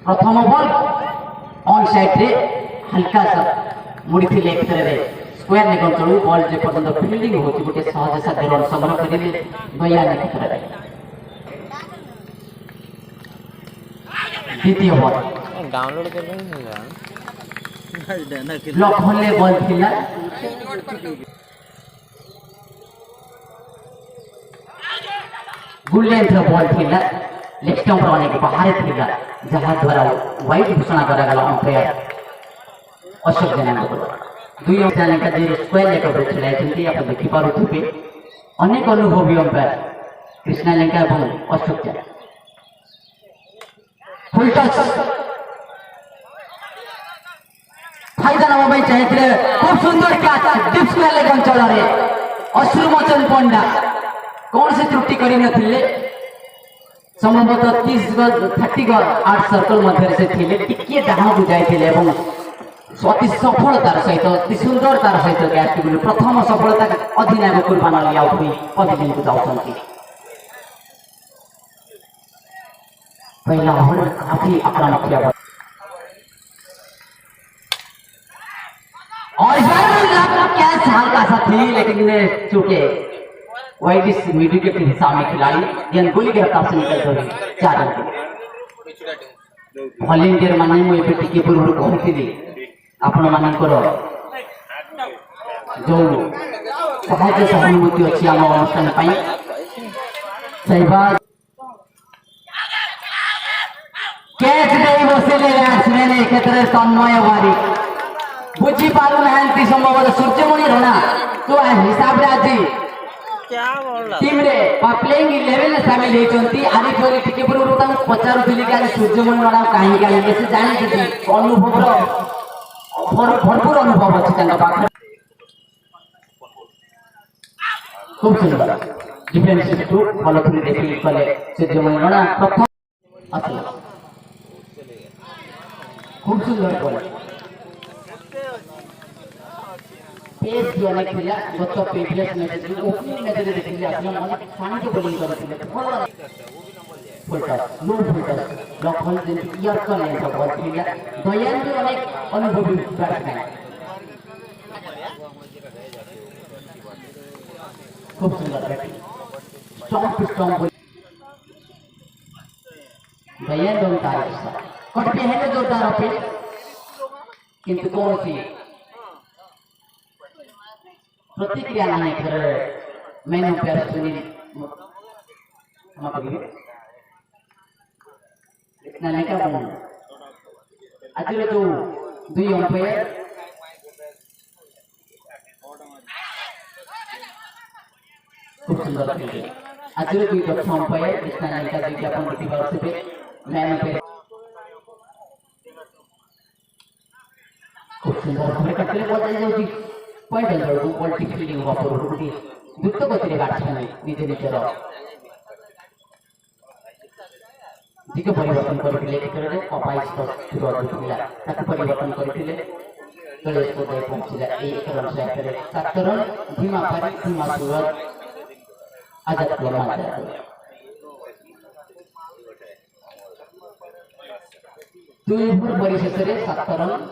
प्रथम ball on side रे हल्का सा मुड़ी थी लेग रे स्क्वायर लेग अंचल बॉल जे पर्यंत फील्डिंग होती गोटे सहज साध्य रन संग्रह करेंगे दया क्षेत्र में द्वितीय बॉल डाउनलोड कर ब्लॉक होने बॉल थिला गुड लेंथ बॉल थिला लेग स्टंप अनेक बाहर थिला जहां द्वारा वाइड घोषणा करा गला अंपायर अशोक जेना को दुई अंपायर का जे स्क्वायर लेग पर खेलाइछन्ती आप देखि पारुथिबे अनेक अनुभवी अंपायर कृष्णा लेंका एवं अशोक जेना फुल टच फायदा नवा चाहिए खूब सुंदर कैच डीप स्क्वायर लेग अंचल रे अश्रुमोचन पंडा कौन से त्रुटि करी नथिले संभवतः 30 गज 30 गज 8 सर्कल मध्य से थिले टिके डाहा बुझाई थिले एवं अति सफलतार सहित अति सुंदरतार सहित कैच टी प्रथम सफलता अधिनायक कुर्बान अली आउट हुई पदिन को जाउछन्ती पहला ओवर काफी आक्रामक किया और इस बार कैच हल्का सा थी लेकिन चूंकि वाइड इस मिडविकेट के हिसाब में खिलाड़ी गेंद गोली के रफ्तार से निकल गई 4 रन वॉलंटियर माने मु एबे टिके पूर्व कहथिली आपण मानकर जो सहायता सहानुभूति अच्छी आम अनुष्ठान पाई सही बात कैच नहीं बसिले बैट्समैन ए क्षेत्र तन्मय वारी बुझी पारु ना संभव सूर्यमणि राणा तो हिसाब रे आज क्या बोल टीम रे प्लेइंग 11 में शामिल होचंती आदि पर टिके पूर्व ता पचारुथिली कि सूर्यमणि राणा काहे काहे से जानि कि अनुभव भरपूर अनुभव अछि तांका पाखर खूब सुंदर डिफेंसिव टू फॉलो थ्रू देखि कले सूर्यमणि राणा प्रथम असला खूब सुंदर बॉल पेस भी अनेक थिला गत प्रीवियस मैच में ओपनिंग मैच रे देखिले आपण अनेक शांति बॉलिंग करथिले फुल टच लो फुल टच ब्लॉक होल दिन ईयर का लेन का बॉल थिला दयान भी अनेक अनुभवी बैट्समैन खूब सुंदर बैटिंग स्ट्रांग टू स्ट्रांग दयान दोन तारीख कट पे है जोरदार अपील किंतु कौन सी प्रतिक्रिया नहीं कर मैंने प्यार सुनील इतना नहीं क्या बोलूं आज रे तो दुई अंपायर खूब सुंदर खेले आज रे दुई दक्ष अंपायर इतना नहीं क्या जो कि अपन देखि पारुथिबे मैंने प्यार खूब सुंदर भाবে काटले बॉल जाई जाउची पॉइंट अंदर को बॉल टिक फील्डिंग हुआ पर गुटी द्रुत गति रे बैट्समैन निजे निजर दिग परिवर्तन करथिले एकरे अपाइस तो दुथिला ताकि परिवर्तन करथिले गणेश को दे पहुंचला एक रन से करे 7 रन धीमा पारी धीमा सूरज आजाद को मार दुई ओवर परिशेष रे 7 रन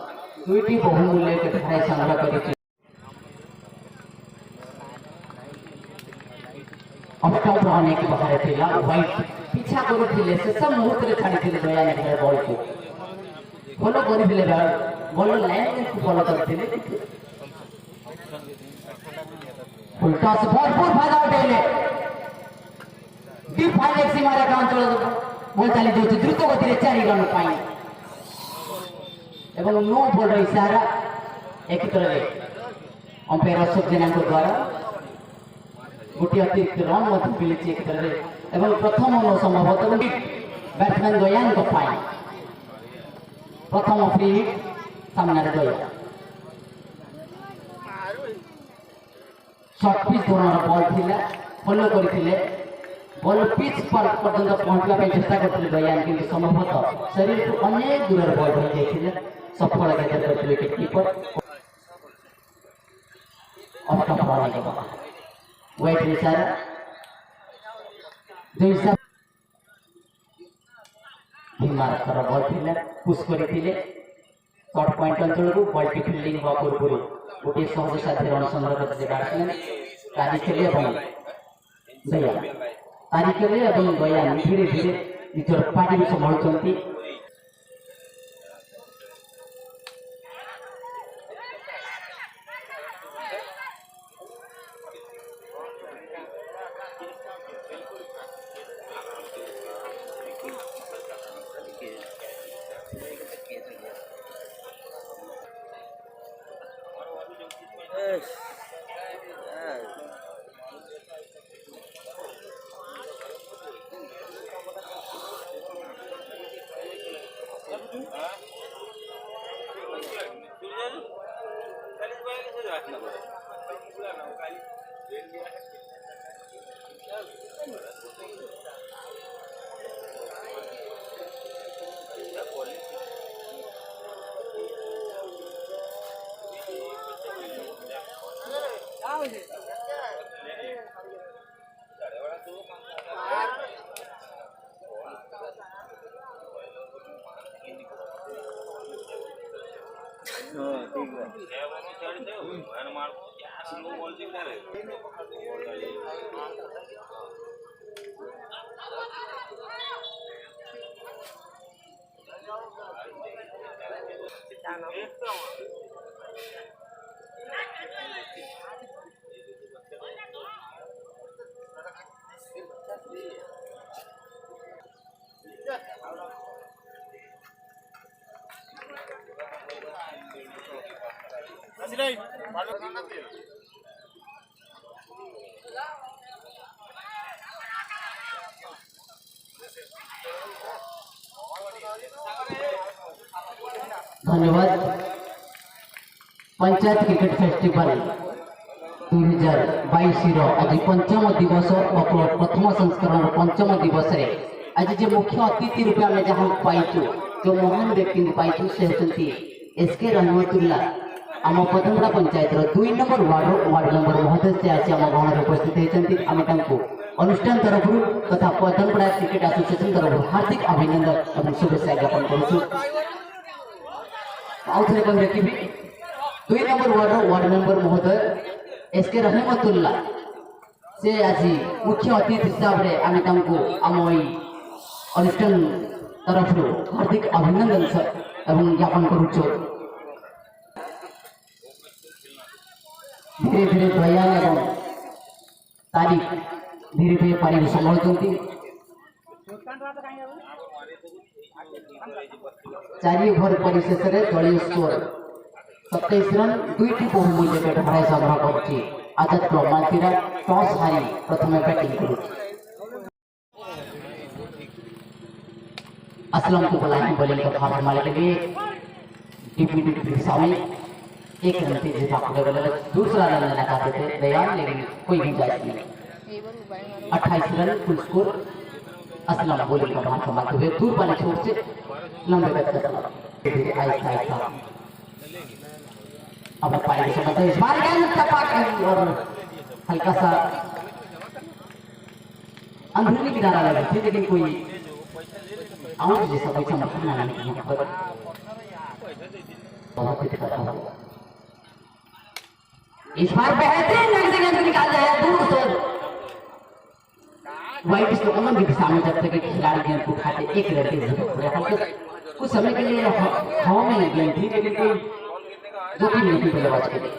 दुईटी बहुमूल्य के संग्रह करिछि अष्टम रहने के बाहर थिला वाइट पीछा करूथिले शेष मुहूर्त रे छाडिथिले दया ने बॉल को फॉलो करिथिले बॉल लाइन को फॉलो करथिले उल्टा से भरपूर फायदा उठेले डीप फाइनेक्स मारे का अंचल बॉल चली जाउछि द्रुत गति रे 4 रन पाई एवं नो बॉल रे इशारा एक तरह अंपायर अशोक जेना को द्वारा गोटे अतिरिक्त रन मध्य मिली एक तरह एवं प्रथम संभवतः बैट्समैन दयान को पाई प्रथम फ्री हिट सामने दया शॉर्ट पिच धरण बॉल थिला फॉलो करथिले बॉल पिच पर पर्यंत पहुंचला पे चेष्टा करथिले दयान किंतु संभवतः शरीर को अनेक दूर बॉल हो जाइथिले सफल गेंद करथिले विकेट कीपर अष्टम रहने के बाद वाइट इशारा दुई भीमार बल थे पुश करते शॉर्ट पॉइंट अंचल को बल टी फिल्डिंग हवा पूर्व गोटे सहज साध्य रन संग्रह करते बैट्समैन तारिखेले दया तारिखेले दया धीरे धीरे निजर पार्टी संभालुंट धन्यवाद। पंचायत क्रिकेट फेस्टिवल 2022 आज पंचम दिवस प्रथम संस्करण पंचम दिवस रे आज जे मुख्य अतिथि रूप में जहाँ पाइचु जो महान व्यक्ति पाइचु से होती एसके रहमतुल्ला आम पदमड़ा पंचायत 2 नंबर वार्ड नंबर महोदय से आज आम गहन उपस्थित होती आम अनुष्ठान तरफ तथा पदमड़ा क्रिकेट एसोसिएशन तरफ हार्दिक अभिनंदन और शुभेच्छा ज्ञापन करुँ। आउ थे कौन देखी 2 नंबर वार्ड मेंबर महोदय एसके रहमतुल्ला से आज मुख्य अतिथि हिसाब से आम आम अनुष्ठान तरफ हार्दिक अभिनंदन एवं ज्ञापन करुचु। धीरे धीरे दया एवं तारीख धीरे धीरे पारी संभालुंट 4 ओवर परिशेष दलीय स्कोर 27 रन 2टी बहुमूल्य बैट हराई संग्रह कर आजाद प्रमाणतीरा टॉस हारी प्रथम बैटिंग कर असलम को बोलानी बॉलिंग का भाग मारने के लिए डिप्टी सामी 1 रन तेज था दूसरा रन लगाते थे दयान लेकिन कोई गुंजाइश नहीं 28 run full score. Aslam bowling का भाग संभालते हुए दूर वाले छोर से लंबे बैट कर आहिस्ता अब पारी से मतलब इस बार टपक और हल्का सा अंदरूनी किनारा लगा थी लेकिन कोई आउट जैसा कोई समर्थन ना नहीं यहाँ पर बहुत दिक्कत हुआ। इस बार बेहतरीन लग से गेंद निकाल दिया दूर से वाइट स्टोकमन की दिशा में जब तक खिलाड़ी गेंद को उठाते 1 रन की जरूरत हल्के कुछ समय के लिए हवा में गेंद थी लेकिन कोई जोखिम नहीं थी बल्लेबाज के लिए।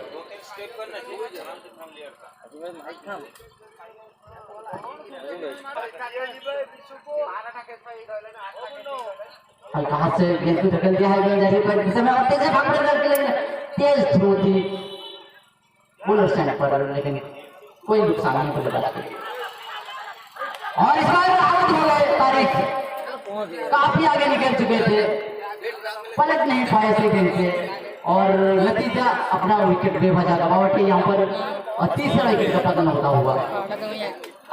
हल्का हाथ से गेंद को धकेल दिया है गेंद जारी पर समय और तेज भागने लगे लेकिन तेज थ्रो थी बॉलर स्टैंड पर लेकिन कोई नुकसान नहीं बल्लेबाज के लिए। और इस बार आउट हो गए तारिक काफी आगे निकल चुके थे पलट नहीं पाए थे गेंद से और नतीजा अपना विकेट बेवजह गवावट यहाँ पर तीसरा विकेट का पतन होता हुआ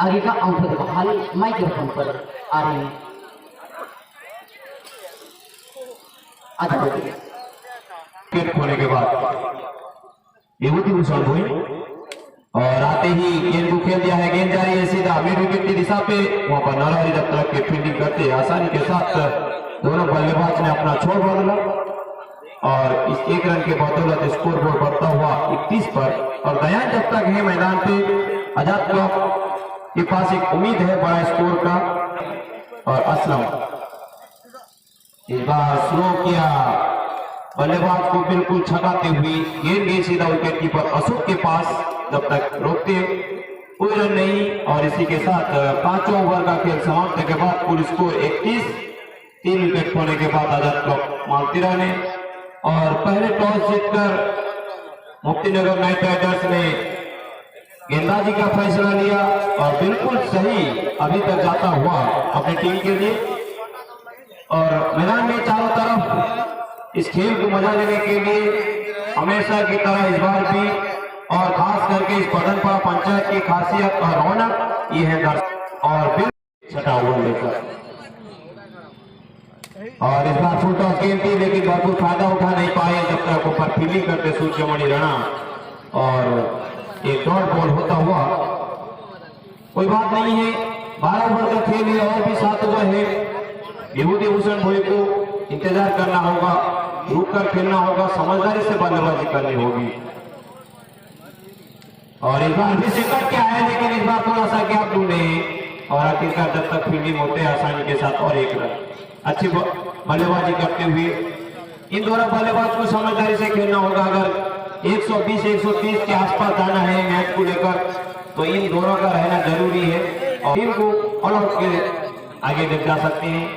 आगे का आउट देखो हाल माइक्रोफोन पर आ रही आधा विकेट होने के बाद विभूति भूषण भोई और आते ही गेंद को खेल दिया है, गेंद जा रही है सीधा मिड विकेट की दिशा पे, वहां पर नरहरी जब तक के फील्डिंग करते आसानी के साथ दोनों बल्लेबाज ने अपना छोर बदला और इस एक रन के बदौलत स्कोर बोर्ड बढ़ता हुआ 31 पर। और दयान जब तक है मैदान पे, आजाद क्लब के पास एक उम्मीद है बड़ा स्कोर का। और असलम इस बार स्लो किया, बल्लेबाज को बिल्कुल छकाते हुए गेंद गई सीधा विकेट कीपर अशोक के पास, जब तक रोकते कोई रन नहीं। और इसी के साथ 5वां ओवर का खेल समाप्त के बाद कुल स्कोर 31, 3 विकेट खोने के बाद आजाद क्लब मालतीरा ने और पहले टॉस जीतकर मुक्तिनगर नाइट राइडर्स ने गेंदबाजी का फैसला लिया और बिल्कुल सही अभी तक जाता हुआ अपनी टीम के लिए। और मैदान में चारों तरफ इस खेल को मजा लेने के लिए हमेशा की तरह इस बार भी और खास करके इस बदनपुरा पंचायत की खासियत और रौनक ये है दर्शक और बिल्कुल छठा ओवर लेकर। और इस बार फुल टॉस गेंद थी लेकिन भरपूर फायदा उठा नहीं पाए, जब तक ऊपर फील्डिंग करते सूर्यमणि राणा और एक डॉट बॉल होता हुआ। कोई बात नहीं है, 12 ओवर का खेल है और भी 7 ओवर है। विभूति भूषण भोई को इंतजार करना होगा, रुक कर खेलना होगा, समझदारी से बल्लेबाजी करनी होगी। और इस बार भी सिकट के आए लेकिन इस बार थोड़ा सा गैप ढूंढे और आखिरकार जब तक फील्डिंग होते आसानी के साथ और एक रन। अच्छी बल्लेबाजी करते हुए इन दोनों बल्लेबाज को समझदारी से खेलना होगा। अगर 120-130 के आसपास जाना है मैच को लेकर तो इन दोनों का रहना जरूरी है और टीम को ऑल आउट के आगे ले जा सकते हैं।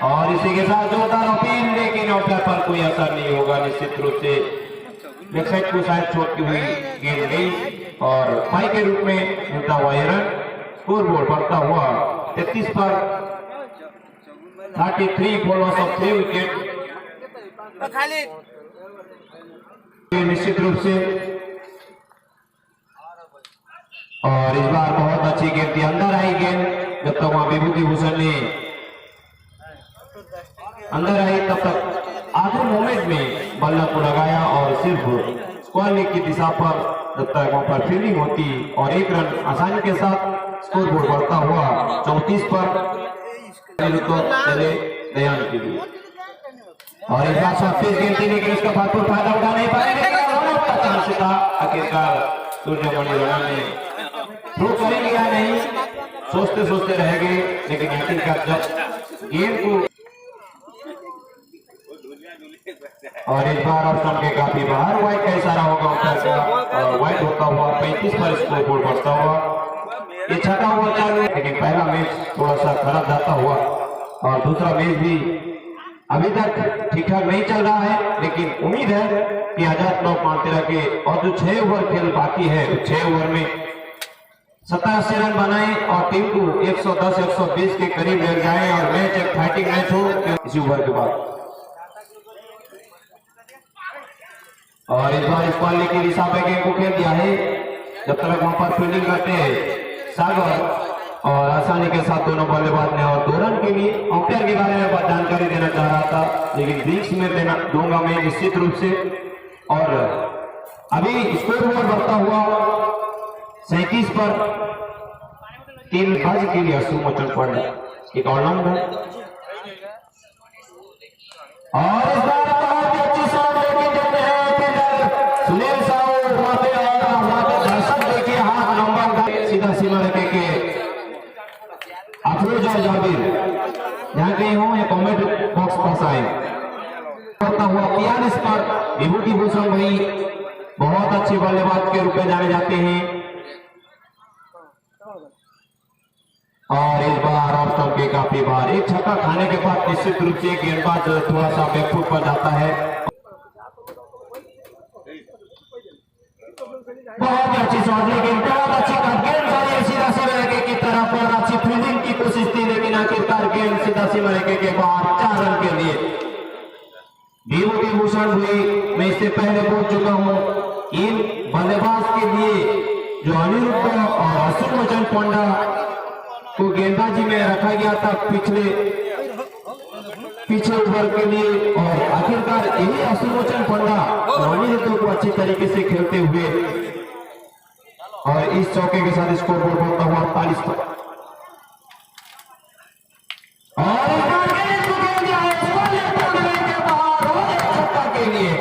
और इसी के साथ जोरदार अपील, लेकिन ऑफर पर कोई असर नहीं होगा। निश्चित रूप से लेग साइड को शायद छोड़ती हुई गेंद गई और पाई के रूप में मिलता हुआ यह रन। स्कोर बोर्ड बढ़ता हुआ 33 पर 33 for loss of 3 विकेट। निश्चित रूप से और इस बार बहुत अच्छी गेंद थी, अंदर आई गेंद, जब तक वहां विभूति भूषण ने अंदर आई तब तक आखिरी मोमेंट में बल्ला को लगाया और सिर्फ स्क्वायर लेग की दिशा पर जब तक वहां पर फील्डिंग होती और एक रन आसानी के साथ स्कोर बोर्ड बढ़ता हुआ 34 पर चले दयान के लिए। और इस बार 36 गेंद थी लेकिन उसका भरपूर फायदा उठा नहीं पाएंगे, चांस था। आखिरकार सूर्यमणि राणा ने थ्रो करेंगे या नहीं सोचते सोचते रह गए, लेकिन आखिरकार जब गेंद को और इस बार ऑप्शन के काफी बाहर वाइड का इशारा होगा ऊपर का और वाइड होता हुआ 35 पर स्कोर बोर्ड बढ़ता हुआ। ये छठा ओवर चालू है लेकिन पहला मैच थोड़ा सा खराब जाता हुआ और दूसरा मैच भी अभी तक ठीक ठाक नहीं चल रहा है, लेकिन उम्मीद है कि आजाद क्लब मालतीरा के और जो 6 ओवर खेल बाकी है 6 ओवर में 87 रन बनाए और टीम को 110-120 के करीब ले जाए और मैच एक फाइटिंग मैच हो इसी ओवर के बाद। और इस बार इस पाली की दिशा पे गेंद को खेल दिया है, जब तक वहां पर फील्डिंग करते हैं सागर और आसानी के साथ दोनों बल्लेबाज ने और 2 रन के लिए अंपायर के बारे में जानकारी देना चाह रहा था लेकिन बीच में देना दूंगा मैं निश्चित रूप से। और अभी स्कोर बोर्ड बढ़ता हुआ 37 पर 3 बाजी के लिए सुमोचन पड़ एक ऑलराउंडर। और इस बार बहुत अच्छी शॉट लेके देते हैं सुनील साहू वहां पे और वहां पे दर्शक देखिए हाथ नंबर सीधा सीमा रखे के अफरोज और जाबिर जहां कहीं हो या कमेंट बॉक्स पास आए करता हुआ 42 पर विभूति भूषण भाई बहुत अच्छे बल्लेबाज के रूप में जाने जाते हैं। और इस बार ऑफ स्टंप के काफी बार एक छक्का खाने के बाद निश्चित रूप से गेंदबाज थोड़ा सा बैकफुट पर जाता है। बहुत अच्छी शॉट लेकिन बहुत अच्छी गेंद सारी सीधा सीमा रेखे की तरफ और अच्छी फील्डिंग की कोशिश थी लेकिन आखिरकार गेंद सीधा सीमा रेखे के बाहर 4 रन के लिए। विभूति भूषण हुई मैं इससे पहले बोल चुका हूं, इन बल्लेबाज के लिए जो अनिरुद्ध और अशुभमोचन पंडा को गेंदबाजी में रखा गया था पीछे ओवर के लिए और आखिरकार यही अशुभमोचन पंडा और अनिरुद्ध को अच्छी तरीके से खेलते हुए और इस चौके के साथ स्कोर बोर्ड बढ़ता हुआ 48 पर। और इस बार गेंद को खेल दिया है के बाहर और एक छक्का के लिए।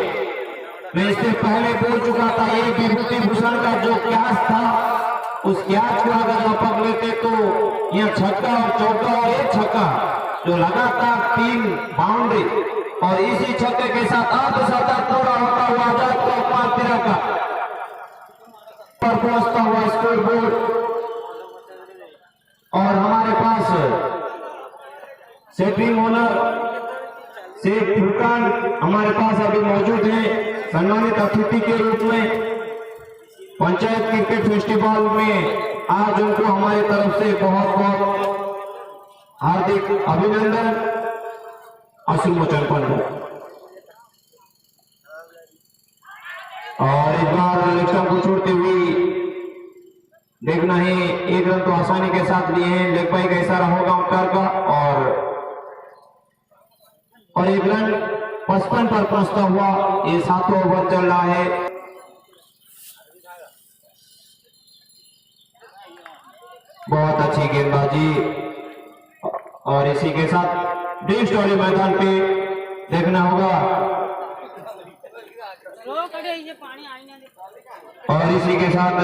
मैं इससे पहले बोल चुका था ये विभूति भूषण का जो कैच था, उस कैच को अगर आप पकड़ लेते तो यह छक्का और चौका और एक छक्का जो लगातार 3 बाउंड्री और इसी छक्के के साथ अर्धशतक पूरा होता हुआ का पर पहुंचता हुआ स्कोर बोर्ड। और हमारे पास सेटिंग ओनर शेख फुरकान हमारे पास अभी मौजूद हैं सम्मानित अतिथि के रूप में। पंचायत क्रिकेट फेस्टिवल में आज उनको हमारी तरफ से बहुत बहुत हार्दिक अभिनंदन। अश्रुमोचन पंडा और इस बार लेग को छोड़ते हुए देखना है, एक रन तो आसानी के साथ लिए हैं। लेग पाई का इशारा होगा अंपायर का और एक रन 55 पर पहुंचता हुआ ये 7वां ओवर चल रहा है। बहुत अच्छी गेंदबाजी और इसी के साथ ड्रीम स्टोरी मैदान पे देखना होगा। और इसी के साथ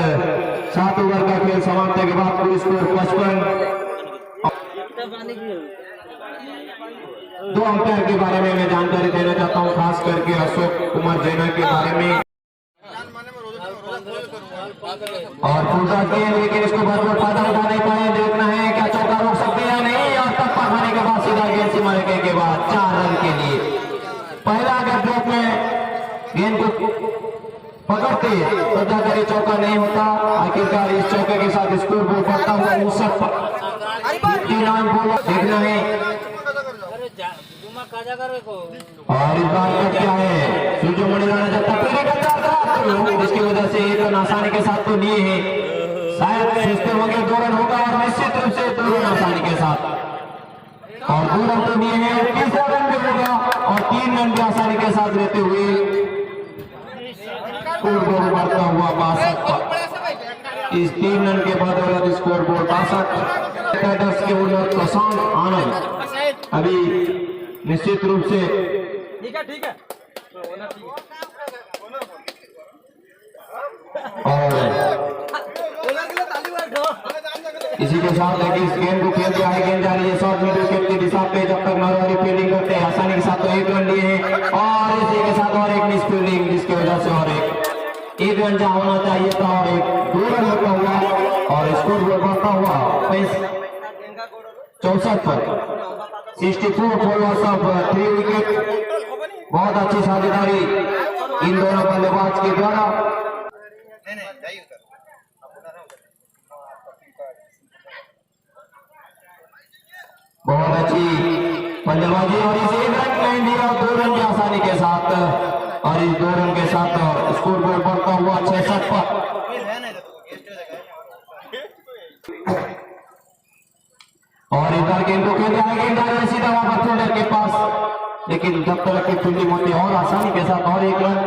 7 ओवर का खेल समाप्ति के बाद पूरी स्कोर 55। 2 अंपायर के बारे में मैं जानकारी देना चाहता हूं, खास करके अशोक कुमार जैना के बारे में। और पूरा गेंद लेकिन इसको भरपूर फायदा उठा नहीं पाए। देखना है क्या चौका रोक सकते हैं या नहीं। और टप्पा खाने के बाद सीधा गेंद सीमा रेखा के बाद 4 रन के लिए। पहला अगर ड्रॉप में गेंद को पकड़ते तो जाकर चौका नहीं होता। आखिरकार इस चौके के साथ स्कोर बोर्ड बढ़ता हुआ 59 पर। देखना है और इस बार का क्या है, सूर्यमणि राणा जब तक इसकी वजह से एक रन आसानी के साथ तो लिए हैं। शायद सोचते होंगे 2 रन होगा और निश्चित रूप से 2 रन आसानी के साथ और 2 रन तो लिए हैं। 3रा रन भी होगा और 3 रन भी आसानी के साथ लेते हुए स्कोर बोर्ड बढ़ता हुआ 62 पर। इस 3 रन के बाद स्कोर बोर्ड 62 के ओनर प्रशांत आनंद अभी निश्चित रूप से ठीक है और इसी के साथ इस गेंद को खेल दिया है। गेंद जा रही है शॉर्ट मिड विकेट की दिशा पे। जब तक नरवारी फील्डिंग करते हैं आसानी के साथ तो 1 रन लिए हैं और इसी के साथ और एक मिस फील्डिंग जिसकी वजह से और एक रन जहां होना चाहिए था और 2 रन होता हुआ और स्कोर बोर्ड बढ़ता हुआ 64 पर। 64 फॉलोअर्स ऑफ 3 विकेट। बहुत अच्छी साझेदारी इन दोनों बल्लेबाज के द्वारा। बहुत अच्छी बल्लेबाजी और इस 1 रन नहीं दिया 2 रन की आसानी के साथ और इस 2 रन के साथ स्कोर बोर्ड बढ़ता हुआ 66 पर। और इस बार गेंद को खेल दिया है। गेंद आ रही है सीधा वहां पर फील्डर के पास, लेकिन जब तक की फील्डिंग होती और आसानी के साथ और 1 रन।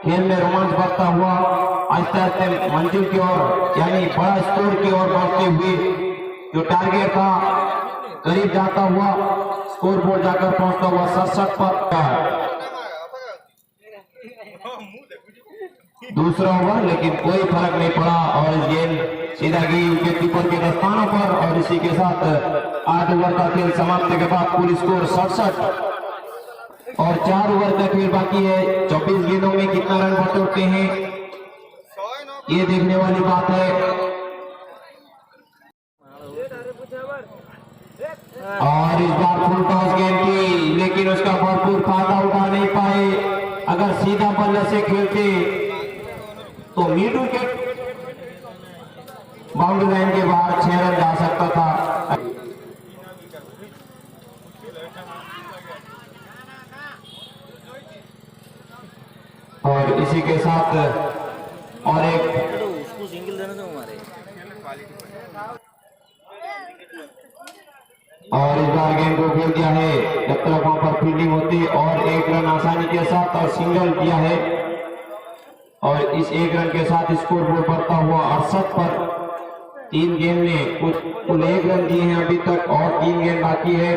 खेल में रोमांच बढ़ता हुआ आहिस्ते आहिस्ते मंजिल की ओर यानी बड़ा स्कोर की ओर बढ़ते हुए जो टारगेट था करीब जाता हुआ स्कोर बोर्ड जाकर पहुंचता हुआ 67 पर। दूसरा ओवर लेकिन कोई फर्क नहीं पड़ा और गेंद सीधा गई विकेट कीपर के दस्तानों पर। और इसी के साथ 8 ओवर का खेल समाप्ति के बाद पूरी स्कोर 67 और 4 ओवर का खेल बाकी है। 24 गेंदों में कितना रन बटोरते हैं ये देखने वाली बात है। और इस बार फुल टॉस गेंद की लेकिन उसका भरपूर फायदा उठा नहीं पाए। अगर सीधा बल्ले से खेलते तो मिड विकेट बाउंड्री लाइन के बाहर 6 रन जा सकता था। और इसी के साथ और एक उसको सिंगल देना था हमारे। और इस बार गेंद को खेल दिया है जब तक वहां पर फील्डिंग होती और 1 रन आसानी के साथ और सिंगल किया है। और इस 1 रन के साथ स्कोर बोर्ड बढ़ता हुआ 68 पर। 3 गेंद में कुल 1 रन दिए हैं अभी तक और 3 गेंद बाकी है।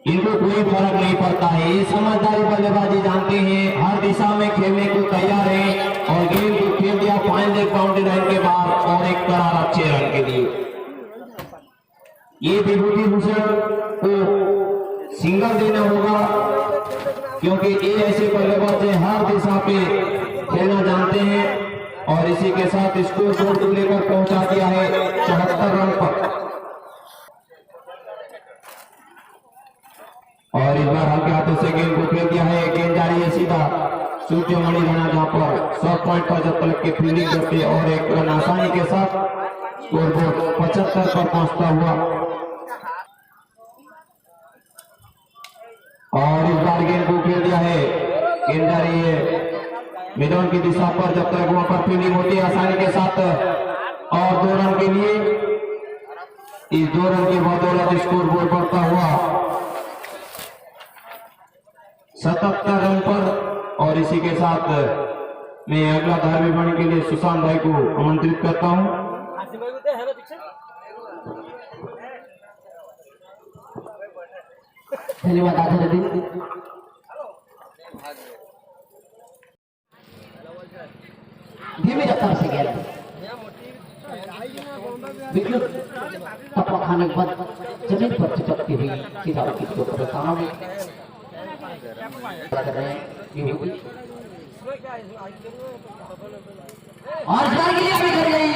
इनको कोई फर्क नहीं पड़ता है, ये समझदारी बल्लेबाजी जानते हैं, हर दिशा में खेलने को तैयार है और गेंद को खेल दिया फाइनल एक बाउंड्री लाइन के बाद और एक करारा 6 रन के लिए। ये विभूति भूषण को सिंगल देना होगा क्योंकि ये ऐसे बल्लेबाज हैं हर दिशा पे खेलना जानते हैं और इसी के साथ स्कोर बोर्ड को लेकर पहुंचा दिया है 74 रन पर। और इस बार हल्के हाथों से गेंद को फेंक दिया है, गेंद जा रही है सीधा सूर्यमणि राणा जहां पर 100 पॉइंट पर जब तक की फील्डिंग करते और एक रन आसानी के साथ स्कोर बोर्ड 75 पर पहुंचता हुआ। और इस बार गेंद को खेल दिया है, गेंद जा रही है मैदान की दिशा पर जब तक वहां पर फील्डिंग होती है आसानी के साथ और 2 रन के लिए। इस 2 रन के बदौलत स्कोर बोर्ड बढ़ता हुआ 77 रन पर। और इसी के साथ मैं अगला धारावाहिक बनने के लिए सुशांत भाई को आमंत्रित करता हूं। धन्यवाद आदरणीय धीमी रफ्तार से गया विद्युत टप्पा खाने के बाद जमीन पर चिपकती हुई सीधा विकेट के ऊपर सामने कर रहे हैं और इस बार के लिए अभी कर गई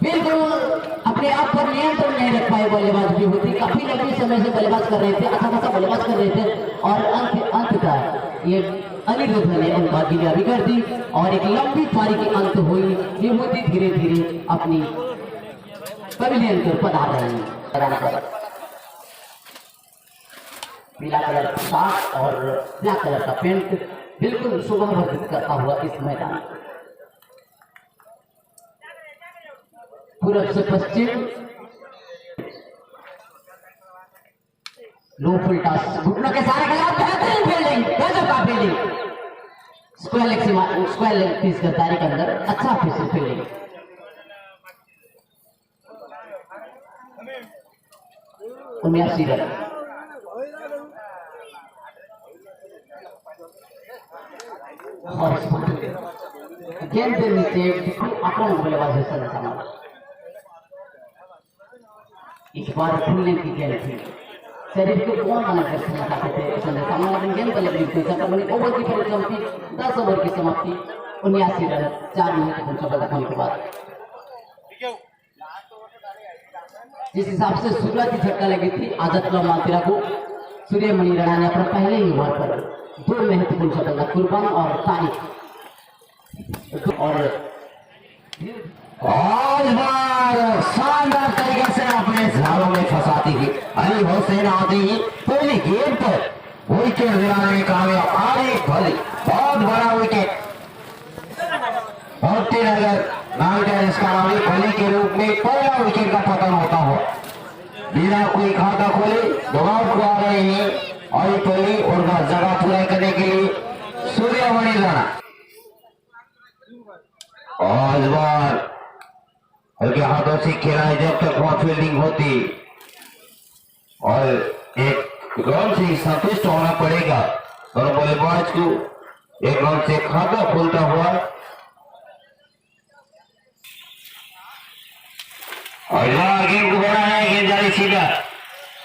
बिल्कुल अपने आप पर नियंत्रण नहीं रख पाए बल्लेबाज भी होती, काफी लंबे समय से बल्लेबाज कर रहे थे, अच्छा खासा बल्लेबाज कर रहे थे और अंततः ये अनिरुद्ध ने उनका गिलिया बिगड़ दी और एक लंबी पारी की अंत हुई। विभूति धीरे धीरे अपनी पवेलियन पर पधार रहे हैं। पीला कलर का शर्ट और ब्लैक कलर का पेंट बिल्कुल शोभा वर्धित करता हुआ इस मैदान पूर्व से पश्चिम लो फुल टॉस घुटनों के सारे खिलाफ बेहतरीन फील्डिंग, गजब का फील्डिंग, स्क्वायर लेग पीस का दायरे के अंदर अच्छा फील्डिंग। 79 रन और गेंद के नीचे आक्रमण बल्लेबाज है सामना। इस बार खुलने की गेंद थी, शरीर को कौन मना कर खेलना चाहते थे सामने गेंद पर लगी ओवर की परिसमाप्ति 10 ओवर की समाप्ति 79 रन 4 मिनट होने के बाद। जिस हिसाब से शुरुआती झटका लगी थी आदत मालतीरा को, सूर्यमणि राणा ने अपना पहले ही ओवर पर 2 महत्वपूर्ण शतक कुर्बान और तारीख और बार शानदार तरीके से अपने झालों में फंसाती हुई अली हुसैन आदि पहली गेंद पर विकेट दिलाने में कामयाब। आगे भली बहुत बड़ा विकेट 14 अगर नाइट कामयाबी भली के रूप में पहला विकेट का पतन होता हो बिना कोई खाता खोले दबाव को आ रहे हैं और पहली और जगह पूरा करने के लिए सूर्यमणि राणा। और इस बार हल्के हाथों से खेला है जब तक वहां फील्डिंग होती और एक रन से ही संतुष्ट होना पड़ेगा दोनों बल्लेबाज को। एक रन से खाता खोलता हुआ और गेंद को बड़ा है, गेंद जारी सीधा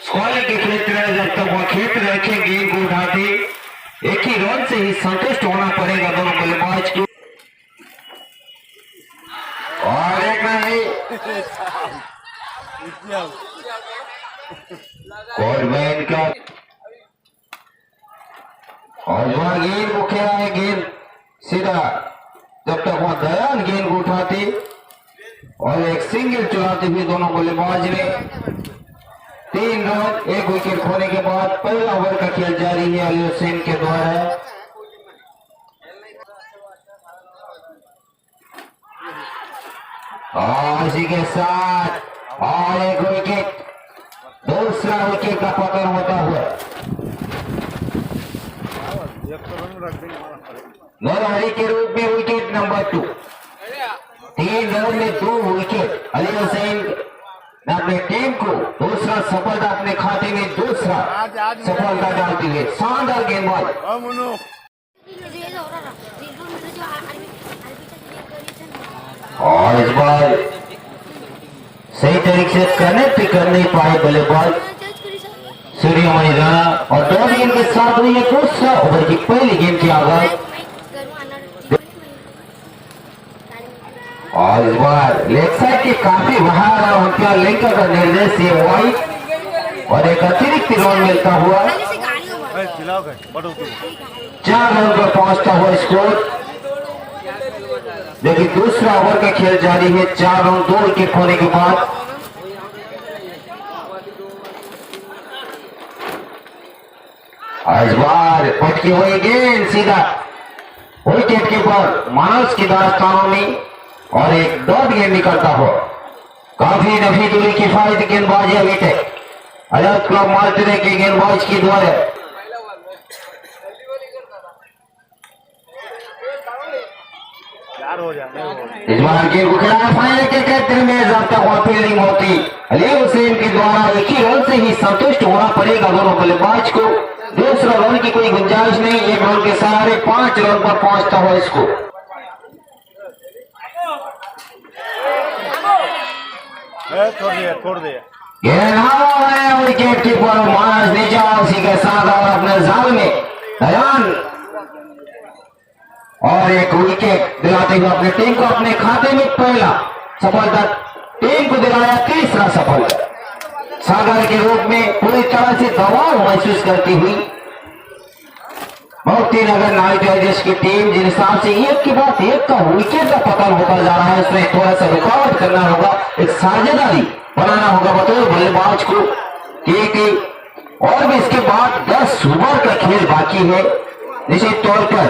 स्क्वायर के क्षेत्र में जब तक वह क्षेत्र रखे गेंद को उठाते एक ही रन से ही संतुष्ट होना पड़ेगा दोनों बल्लेबाज को। और एक और मैन का और वह गेंद को खेला है, गेंद सीधा जब तक वह दयाल गेंद को उठाते और एक सिंगल चलाते हुए दोनों बल्लेबाज ने 3 रन 1 विकेट खोने के बाद पहला ओवर का खेल जारी है अली हुसैन के द्वारा। और इसी के साथ और एक विकेट, दूसरा विकेट का पतन होता हुआ नरहरी के रूप में विकेट नंबर 2। 3 रन में 2 विकेट। अली हुसैन ने अपने टीम को दूसरा सफलता अपने खाते में दूसरा सफलता डालती है। शानदार गेंदबाज। और इस बार सही तरीके से कनेक्ट कर नहीं पाए बल्लेबाज सूर्यमणि राणा। और 2 गेंद के साथ हुई है दूसरा ओवर की पहली गेंद के आगाज। और इस बार लेग साइड के काफी बाहर उनका लिंकर का निर्देश ये वाइड और एक अतिरिक्त रन मिलता हुआ 4 रन पर पहुंचता हुआ स्कोर। लेकिन दूसरा ओवर का खेल जारी है। 4 रन 2 विकेट होने के बाद इस बार पटकी हुई गेंद सीधा विकेट के ऊपर मानस की दास्तानों में और एक डॉट गेंद निकलता हो। काफी नफी दूरी किफायती गेंदबाजी अभी तक आजाद क्लब मार्टिने के गेंदबाज के द्वारा इस बार गेंद को खिलाया फाइनल के क्षेत्र में जब तक वहां फील्डिंग होती अली हुसैन के द्वारा एक ही रन से ही संतुष्ट होना पड़ेगा दोनों बल्लेबाज को। दूसरा रन की कोई गुंजाइश नहीं। 1 रन के सहारे 5 रन पर पहुंचता हुआ इसको छोड़ दे विकेट कीपर मानस नीचा उसी के साथ और अपने जाल में दयान और एक विकेट दिलाते हुए अपने टीम को अपने खाते में पहला सफलता टीम को दिलाया। तीसरा सफलता सागर के रूप में पूरी तरह से दबाव महसूस करती हुई भक्ति नगर नाइट राइडर्स की टीम जिन हिसाब से एक के बाद एक का विकेट का पतन होता जा रहा है उसमें थोड़ा सा रुकावट करना होगा। एक साझेदारी बनाना होगा बतौर बल्लेबाज को कि और भी इसके बाद 10 ओवर का खेल बाकी है निश्चित तौर पर।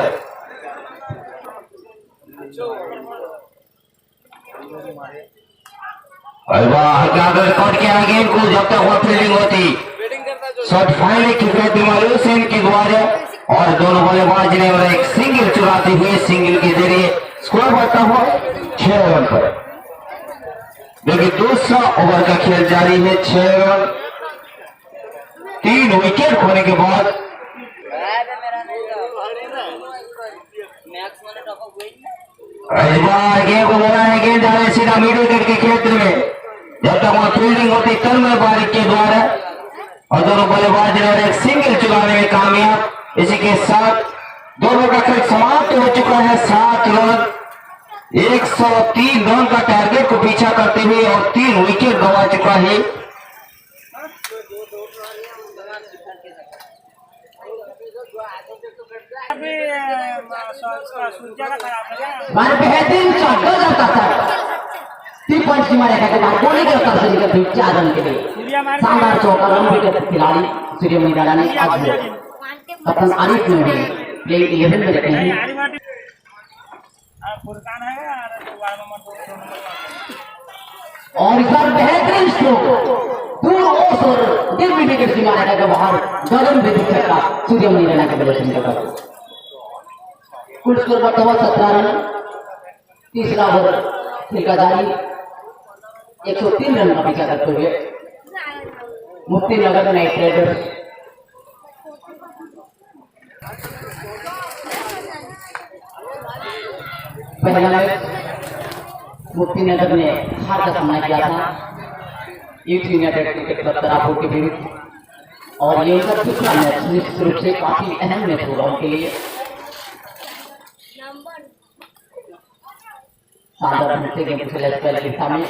रिकॉर्ड किया गेंद को जब तक वह फील्डिंग होती शॉट फाइनल की अली हुसैन के द्वारा और दोनों बल्लेबाज ने एक सिंगल चुराते हुए सिंगल के जरिए स्कोर बढ़ता हुआ 6 रन पर। लेकिन दूसरा ओवर का खेल जारी है। 6 रन 3 विकेट खोने के बाद गेंद को बनाया गेंद आ रहे सीधा मिड विकेट के क्षेत्र में जब तक वहां फील्डिंग होती तन्मय बारिक के द्वारा और दोनों बल्लेबाज ने एक सिंगल चुराने में कामयाब। इसी के साथ दोनों का खेल समाप्त हो चुका है। 7 रन 103 रन का टारगेट को पीछा करते हुए और 3 विकेट गंवा चुका है। बेहतरीन शॉट दो जाता था 3 पॉइंट की मारेगा के बाद बोली के उत्तर से निकल 4 रन के लिए शानदार चौका रन विकेट खिलाड़ी सूर्यमणि राणा ने आज कप्तान आरिफ ने भी प्लेइंग 11 में रखे हैं। और इस बार बेहतरीन स्ट्रोक दूर ओस और दिल विकेट की मारेगा के बाहर गगन भी दिख सकता सूर्यमणि राणा के प्रदर्शन का कुल स्कोर बढ़ता हुआ 17 रन। तीसरा ओवर खेल जारी 103 रन का पीछा करते हुए मुफ्ती नगर नाइट राइडर्स पहला मैच मुफ्ती नगर ने हार का सामना किया था यूथ यूनाइटेड क्रिकेट क्लब तरापुर के विरुद्ध और ये उनका दूसरा मैच निश्चित रूप से काफी अहम मैच होगा उनके लिए। शानदार से गेम खेला पहले दिशा में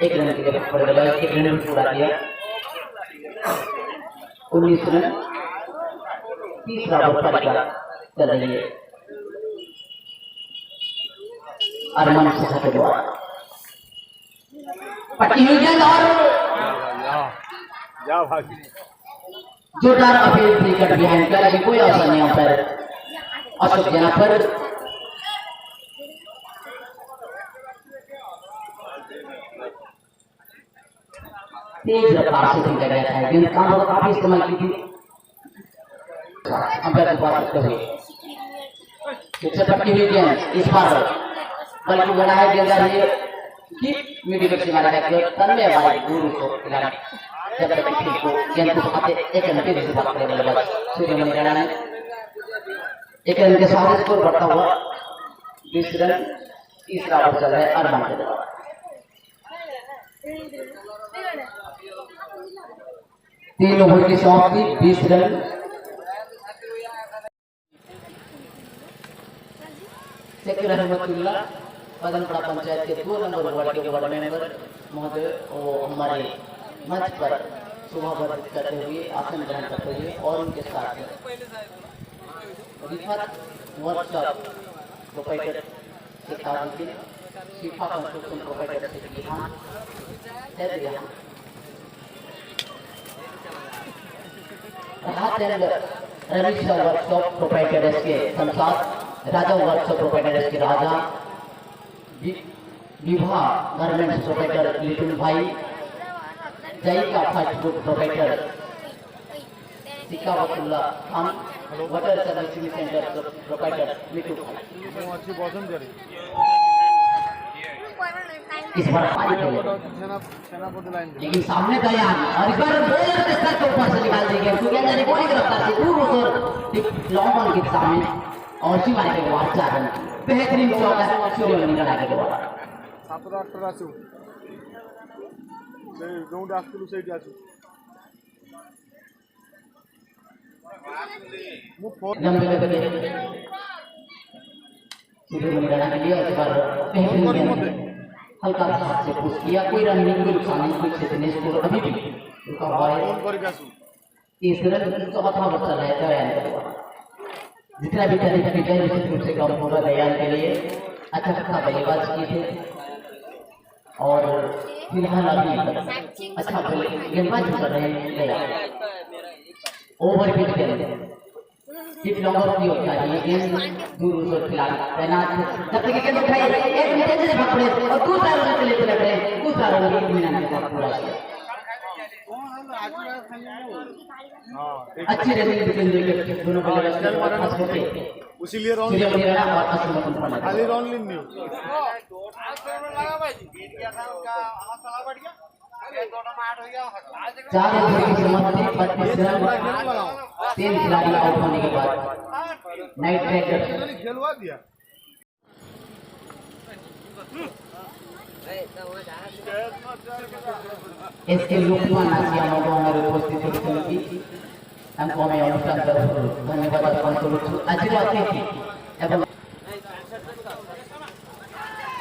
1 रन की जरूरत पड़ गया 1 रन पूरा किया 19 रन। तीसरा ओवर का चल रही है अरमान सिंह के द्वारा पट्टी हुई गेंद और जोरदार अपील थी कट बिहाइंड का लेकिन कोई असर नहीं अंपायर अशोक जना पर तेज रफ्तार से खेला गया था। गेंद कानों का काफी इस्तेमाल की थी। अंपायर को बात करते हुए फिर पटकी हुई गेंद इस बार बल्कि बना है गेंद आ रही है कि मिडिल से मारा है तन्मय भाई गुरु को खिलाड़ी जगह पे को गेंद को आते एक रन के से बात करने वाला सूर्यमणि राणा ने एक रन के साथ स्कोर बढ़ता हुआ 20 रन तीसरा ओवर चल रहा है अरमान के द्वारा। 3 ओवर की समाप्ति 20 रन। शेखर रहमतुल्लाह पदनपड़ा पंचायत के 2 नंबर वार्ड के वार्ड मेंबर महोदय और हमारे मंच पर शुभारंभ करते हुए आसन ग्रहण करते हुए और उनके साथ रिफत वर्कशॉप प्रोपराइटर के शिफा कंस्ट्रक्शन प्रोपराइटर से यहाँ रमेश वर्कशॉप प्रोपराइटर के संसाद राजा वर्कशॉप प्रोपराइटर के राजा विवाह गारमेंट्स प्रोपराइटर लिटुल भाई जय का fast food proprietor Sikawatullah Khan water servicing centre proprietor Mithu भाई इस बार पारी लेकिन सामने तैयार और इस बार बॉलर के स्तर के ऊपर से निकाल देंगे क्योंकि अंदर गोली की रफ्तार से दूर होकर लॉन्ग ऑन के सामने और सी मारे के बाद 4 रन बेहतरीन चौका सूर्यमणि राणा के द्वारा 7-8 आसु से जोंड आस्कुलु से जासु मु फोर लंबे सूर्यमणि राणा के लिए इस बार बेहतरीन गेंद हल्का सा हाथ से पुश किया कोई रन नहीं कोई नुकसान नहीं कोई क्षेत्र नहीं स्कोर अभी भी रुका हुआ है ऑन कर जासु इस रन चौथा ओवर चल रहा है दयान के द्वारा जितना भी तारीफ की जाए निश्चित रूप से कम होगा दयान के लिए अच्छा खासा बल्लेबाज किए थे और फिलहाल अभी अच्छा गेंदबाज कर रहे हैं दयान ओवर पिच खेल इस लॉन्गर की होता है ये गेंद दूर दूर खिलाड़ी तैनात जब तक गेंद उठाई एक मिनट से पकड़े और दूसरा रन के लिए लग रहे दूसरा रन एक मिनट के बाद पूरा किया अच्छी रनिंग दिखेंगे दोनों बल्लेबाज खास करके उसी लिए रन सूर्यमणि राणा और अश्विन पटेल खाली रन न्यू 4 ओवर की समाप्ति 25 रन 3 खिलाड़ी आउट होने के बाद नाइट राइडर्स खेलवा दिया इसके लोकमान आसिया महोदय उपस्थित होती हमको मैं अनुष्ठान तरफ धन्यवाद अर्पण करूँ आज अतिथि एवं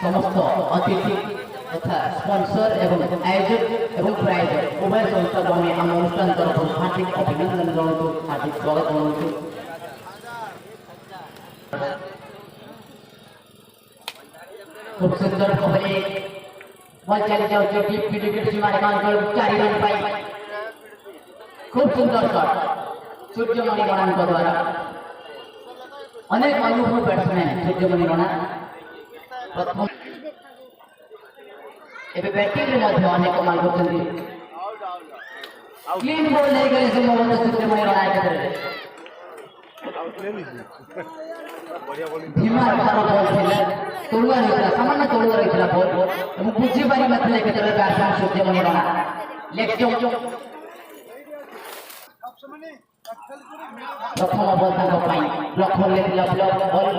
समस्त अतिथि तथा स्पॉन्सर एवं आयोजक एवं प्रायोजक उभय संस्था को मैं आम अनुष्ठान तरफ हार्दिक अभिनंदन जनाऊँ हार्दिक स्वागत जनाऊँ खूब सुंदर खबरें बॉल चली जाओ टीप की विकेट सीमा कर 4 रन पाई खूब सुंदर शॉट सूर्यमणि राणा द्वारा अनेक अनुभवी बैट्समैन सूर्यमणि राणा प्रथम एबे बैटिंग रे मध्य अनेक कमाल करछन्ती क्लीन बॉल नहीं करे संभवतः सूर्यमणि राणा के बढ़िया बॉलिंग धीमा रफ्तार बॉल खेला तोड़ुआ रहितला सामान्य तोड़ुआ रहितला बॉल ଏବଂ ବୁଝି ପାରି ନଥିଲେ କେତେବେଳେ batsman Suryamani Rana leg jump प्रथम बॉल ताଙ୍କ ପାଇଁ ବ୍ଲକ୍ ବଲ୍ ଥିଲା ବ୍ଲକ୍ ବଲ୍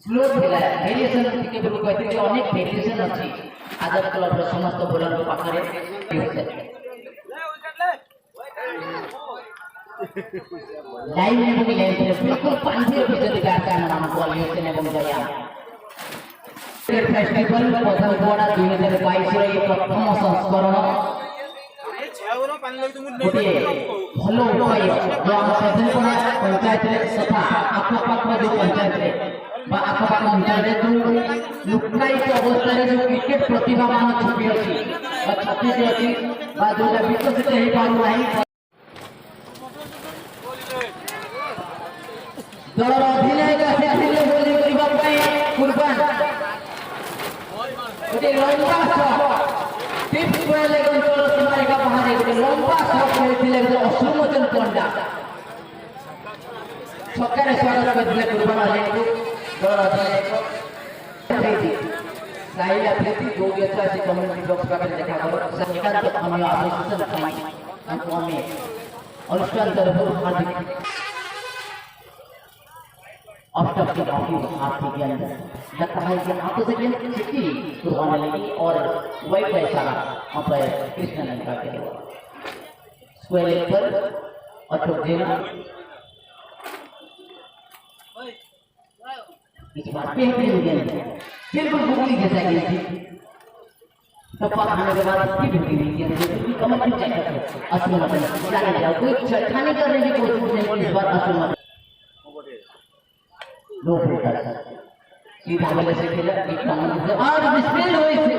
ସ୍ଲୋ ଥିଲା ଭେରିଏସନ୍ ଟିକେ ବି କହିଥିଲି ଯେ ଅନେକ ଭେରିଏସନ୍ ଅଛି ଆଦର୍ଶ କ୍ଲବର ସମସ୍ତ ବୋଲରଙ୍କ ପାଖରେ लाइव में भी लाइन थे बिल्कुल 5 फीसद बैट्समैन नाम को यूएसए एवं दया फेस्टिवल पथलगोड़ा 2022 रे ये प्रथम संस्करण गोटे भल उपाय जो आम सदनपड़ा पंचायत तथा आखपाख जो पंचायत बा आखपाख अंचल जो लुकायित अवस्था जो क्रिकेट प्रतिभा मान छुपी अच्छी छपी अच्छी जो विकसित हो पार दलर अधिनायक आसिले बोलिंग करबा पई कुर्बान गोटे लंबा शॉट टिप बॉल अंचल सीमारेखा बाहर लंबा शॉट खेलते अश्रुमोचन पंडा छक्कर स्वागत करते कुर्बान अलीको दल अधिनायक साहिल अफरीदी जो भी अच्छा से कम्युनिटी बॉक्स पाकर देखा करो सरकार के हमें एसोसिएशन का हमको हमें अनुष्ठान तरफ हार्दिक अफ्टर के काफी आपके के अंदर लगता है कि हाथों से गेंद छिटकी कुर्बान लगी और वही पैसा अंपायर कृष्ण लंका के स्क्वायर लेग पर अटक देना इस बार बेहतरीन गेंद बिल्कुल बुकली जैसा गेंद थी टप्पा खाने के बाद फिर बुकली गेंद थी कमर की चेक करते असली मतलब जाने लगा कोई छटकाने करने की कोशिश नहीं की इस बार असली मतलब लो फुटर सीधा गले से खेला एक कमर से और मिसफील्ड हुई थी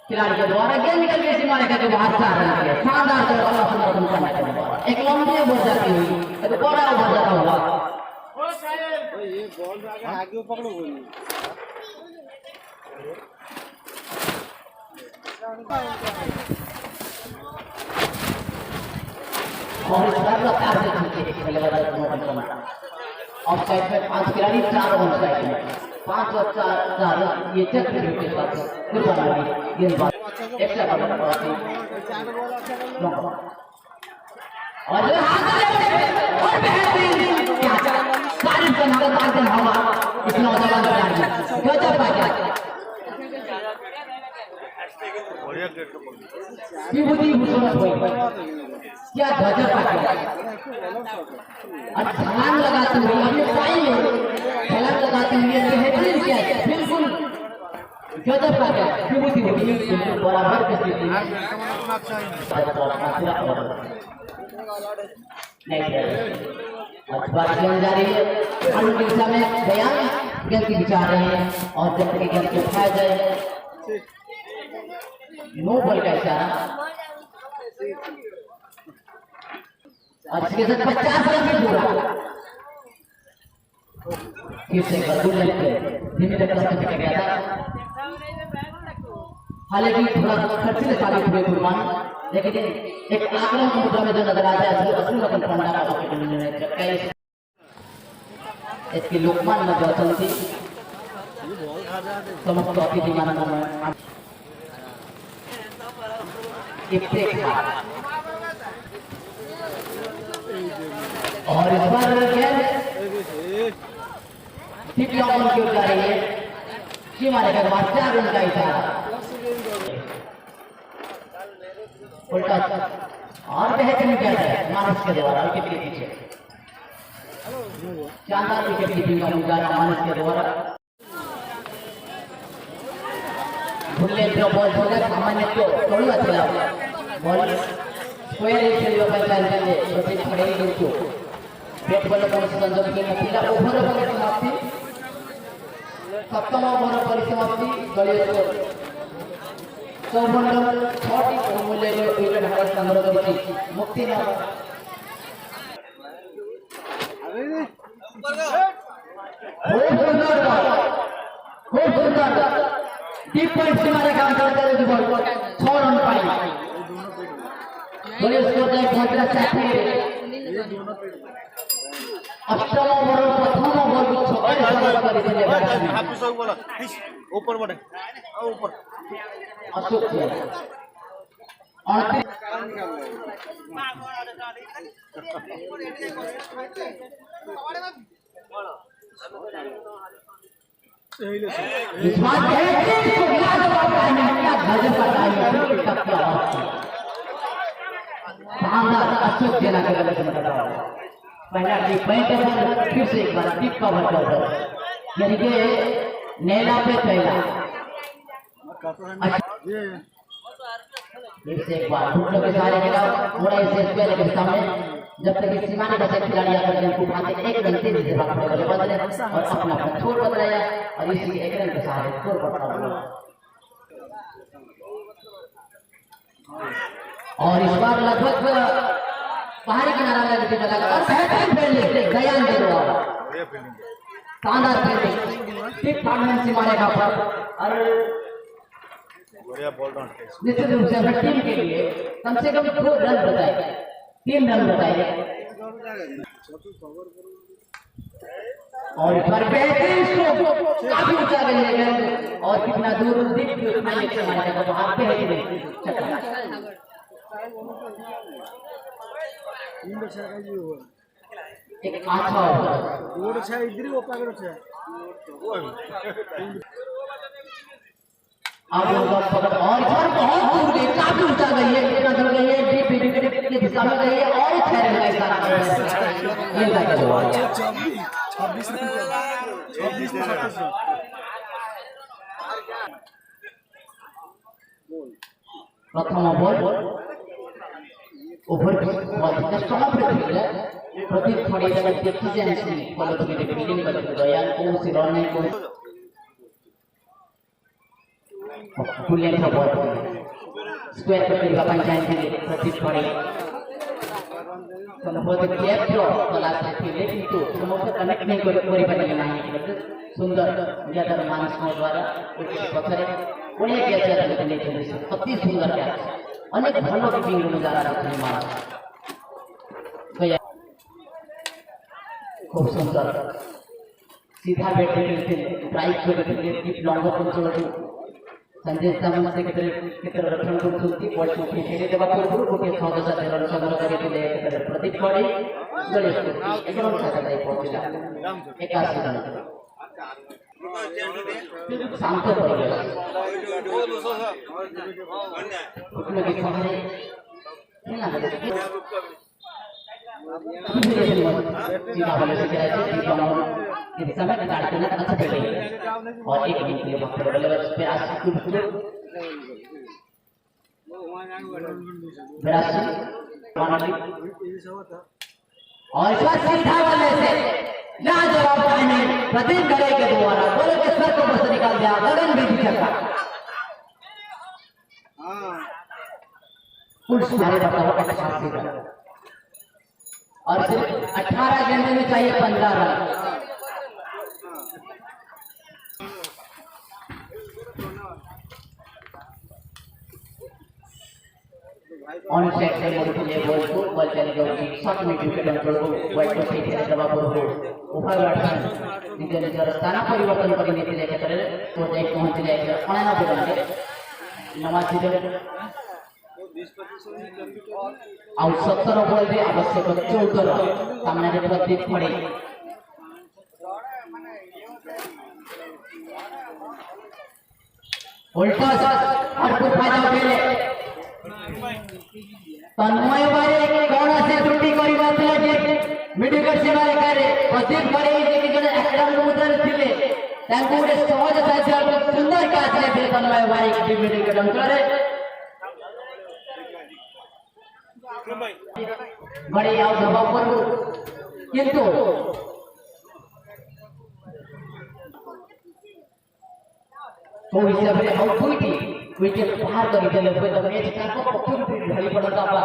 खिलाड़ी के द्वारा गेंद निकल गई सीमा रेखा के बाहर 4 रन किया शानदार कर वाला समर्थन करने के बाद एक लंबी ओवर जाती हुई एक बड़ा ओवर जाता हुआ ये बॉल आगे पकड़ो और इस बार लगातार से खेले वाला समर्थन करना ऑफ साइड में 5 खिलाड़ी 4 ऑन साइड में 5 और 4 ये चक्र के साथ कुर्बान लगी गेंदबाज एक्स्ट्रा बॉल और हाथ और बेहतरीन क्या सारी जनता का हवा इस नौजवान खिलाड़ी गजब का क्या बढ़िया गेट को पकड़ विभूति भूषण हुई क्या गजब का क्या और छलांग लगाते हुए अभी पाई छलांग लगाते हुए बेहतरीन क्या बिल्कुल गजब का क्या विभूति भूषण बराबर की स्थिति में बात गेंद जा रही है अनुकी दिशा में बयान गेंद की बिछा रहे हैं और जब तक गेंद को उठाया जाए नो बॉल का इशारा और इसके साथ 50 रन भी पूरा फिर से बदल लेके धीमे धीमे करते गया था हालांकि थोड़ा खर्चीले साबित हुए कुर्बान लेकिन एक आक्रमण की मुद्रा में जो नजर आता है असली रकम पंडा का इसकी लोकमान में जो चलती समस्त अतिथि मानना में और इस बार टिप लॉन्ग की ओर जा रही है सीमा रेखा के बाद 4 रन का इशारा उल्टा और बेहतरीन क्या है मानस के द्वारा विकेट के पीछे शानदार विकेट कीपिंग का मुजाहरा मानस के द्वारा भूले जो बॉल हो गया सामान्य तो थोड़ी अच्छा लगा बॉल स्क्वायर खेलियो पंचायत के छोटे खड़े गिरतो बैट बॉल को संजोग के नतीजा ओवर पर समाप्ति सप्तम ओवर परिसमाप्ति दलीय स्कोर 6 मूल्य विकेट हार संग्रह करी मुक्ति खूब सुंदर डीप पॉइंट सीमा रेखा अंतर्गत 6 रन पाई दलीय स्कोर जाए 15 अष्टम ओवर प्रथम ओवर को 6 ऊपर बढ़े ऊपर अशोक इस बात अशोक देना पहला पॉइंट फिर से एक बार टिप कवर कर यानी कि नैला पे पहला फिर से एक बार घुटनों के सहारे के थोड़ा इसे स्क्वायर के सामने जब तक सीमाने बचे खिलाड़ी आकर गेंद को उठाते 1 रन तेजी से भागते हुए बदले और अपना छोर बदलाया और इसी 1 रन के सहारे स्कोर बढ़ता हुआ और इस बार लगभग पहाड़ी किनारा लगे लगातार बेहतरीन फील्डिंग दयान देरवाल शानदार फील्डिंग ठीक फार्मेंट सीमा रेखा पर और बढ़िया बॉल डाउन। निश्चित रूप से हमें टीम के लिए कम से कम 2 रन बताइए, 3 रन बताइए। और इस बार बेहतरीन स्ट्रोक, काफी ऊंचा गई है गेंद और कितना दूर दिख भी उतना ही अच्छा मारने का वहां पे है छक्का। एक अच्छा ओवर अब लोग पकड़ और इधर बहुत दूर गई, काफी ऊंचा गई है, कितना दूर गई है, डीप विकेट की दिशा में गई है और ठहरने का इशारा कर रहा है। ये जाके हुआ 26 प्रथम ओवर ओवर बॉल समाप्त खेल प्रदीप खड़ी जगह देखी जाए इसमें फॉलो की फील्डिंग करते दयाल को से रन नहीं को बुलेट का बॉल स्क्वायर पर लगा पंचायत के प्रदीप खड़ी तो बहुत गैप जो कला से लेकिन तो समोसा कनेक्ट नहीं କରି ପାରିଲେ ନାହିଁ सुंदर ज्यादा मानस द्वारा विकेट पकड़े उन्हें कैसे रखने के लिए अति सुंदर कैच अनेक भलो की टीम में जा रहा है मानस भैया खूब सुंदर सीधा बैठे खेलते ड्राइव करते डीप लॉन्गर कंट्रोल संजय सामंत से कितर रक्षण करते बॉल को खेले देवा पूर्व गोटे 6 रन संग्रह करते कितर प्रदीप खड़ी गणेश एकदम खाता है पहुंचला 81 रन शांत हो गया उसमें के सामने खेलना है सीधा वाले से क्या है कि हम इस समय काटते ना अच्छा खेले और एक मिनट के लिए वक्त बल्लेबाज पे आज खूब बरासी और इस बार सीधा वाले से लाजवाब टाइमिंग प्रदीप खड़े के द्वारा बॉल के सर को बस निकाल दिया गगन भी छक्का कुल सुधारे बताओ 88 रन और सिर्फ 18 गेंद में चाहिए 15 रन ऑन सेट से मोड़ के लिए बॉल चलेगा शॉट में विकेट कंट्रोल को वाइड को ठीक से दबा पर हो उभर बैट्समैन निजे निजे स्थान परिवर्तन कर नीति लेके करे तो देख पहुंच जाएगा 99 रन के नवासी रन आउट 17 बॉल रे आवश्यक 14 रन सामने रे प्रदीप खड़ी उल्टा और को फायदा उठेले तन्मय बारे कौन से त्रुटि करी बातला जे मिडविकेट सीमारे करे प्रदीप खड़ी जे जने एकदम उधर थिले तांको रे सहज साध्य सुंदर काच ले तन्मय बारे की मिडविकेट अंतरे बड़े आओ दबाव पर किंतु तो हिसाब रे आउट हुई विकेट बाहर कर देले पे तो मैच का को पक्की ढली पड़ता बा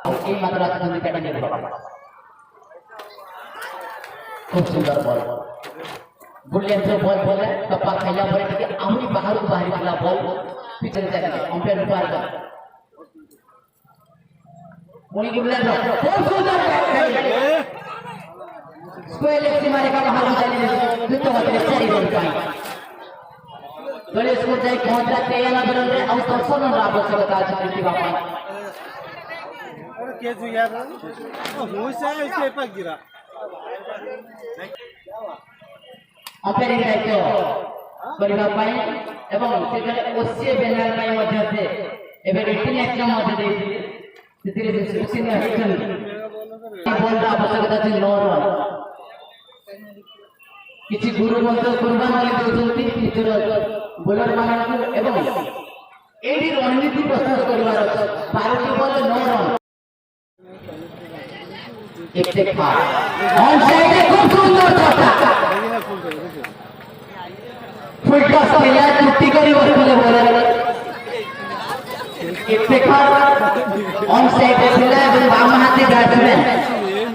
और ए मात्रा से विकेट नहीं पड़ा खूब सुंदर बॉल बुलेट से बॉल बोले कपा खेला बड़े कि आमरी बाहर वाला बॉल पीछे जाके अंपायर पार कर मुनी बुलेट खूब सुंदर स्क्वायर लेग से मारे का बाहर जाने दुतो बतरे 4 रन पाई गणेश को जाए पहुंचला तेयाला बरन रे और 10 रन आवश्यकता है की बापा अरे के जुया हो से ऐसे पक गिरा अंपायरिंग दायित्व କରିବା ପାଇଁ ଏବଂ ସେଠାରେ ଓସିଏ ବ୍ୟାନର ପାଇଁ ମଧ୍ୟ ସେ ଏବେ ରିଟିନ୍ ଏକ୍ଜାମ ମଧ୍ୟ ଦେଇଥିଲେ ସେଥିରେ ସେ ସୁସିନ ହେଇଛନ୍ତି ବଲର ଆବଶ୍ୟକତା ଅଛି 9 ରନ୍ किसी गुरु मंत्र कुर्बान वाली देउछंती किछर बोलर मानक एवं एडी रणनीति प्रस्तुत करबार अछि 12 बॉल 9 रन एक से खास ऑन साइड खूब सुंदर छक्का फुल टॉस पहिला त्रुटि करी बसले बोलर एक से खास ऑन साइड थिला एवं बाम हाथी बैट्समैन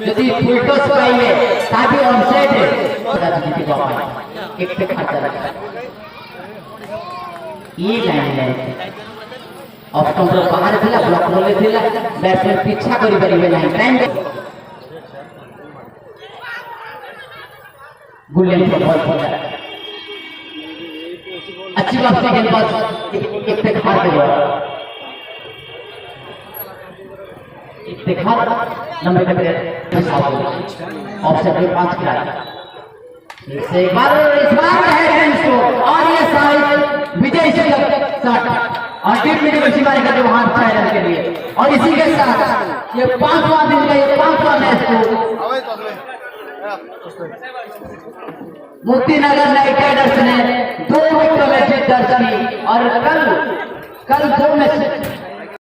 यदि फुल टॉस पाइले ताकि ऑन साइड राजनीति बाबा एक पे खाता रखा ये लाइन है ऑफ कंट्रोल बाहर थिला ब्लॉक बोले थिला बैट्समैन पीछा करि परिबे नाही टाइम गुल्लेन को बॉल पड़ा अच्छी बात से गेंदबाज एक पे खार पे गया एक पे खार नंबर पे ऑप्शन पे 5 खिलाड़ी से एक बार इस बार है स्कोर और ये शायद विजय शॉट और टीम मीडिया को मारेगा जो हाथ छाए रन के लिए और इसी के साथ ये 5वां दिन का ये 5वां मैच को मुक्तिनगर नाइट राइडर्स ने 2 विकेट में जीत दर्ज की और कल 2 मैच